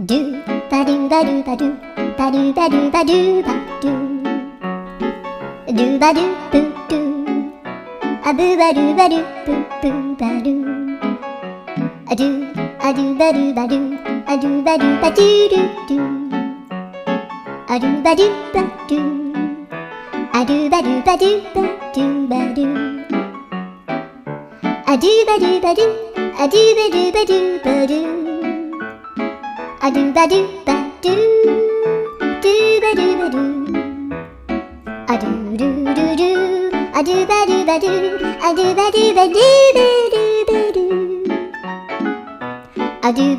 ドゥバドゥバドゥバドゥバドゥバドゥバドゥバドゥドゥバドゥブドゥアブバドゥバドゥブブバドゥアドゥアドゥバドゥバドゥアドゥバドゥバドゥドゥドゥアドゥバドゥバドゥアドゥバドゥバドゥバドゥバドゥアドゥバドゥバドゥアドゥバドゥバドゥバドゥアドゥバドゥバドゥドゥバドゥバドゥアドゥルルルアドゥバドゥバドゥアドゥバドゥバドゥバドゥバドゥアドゥバドゥ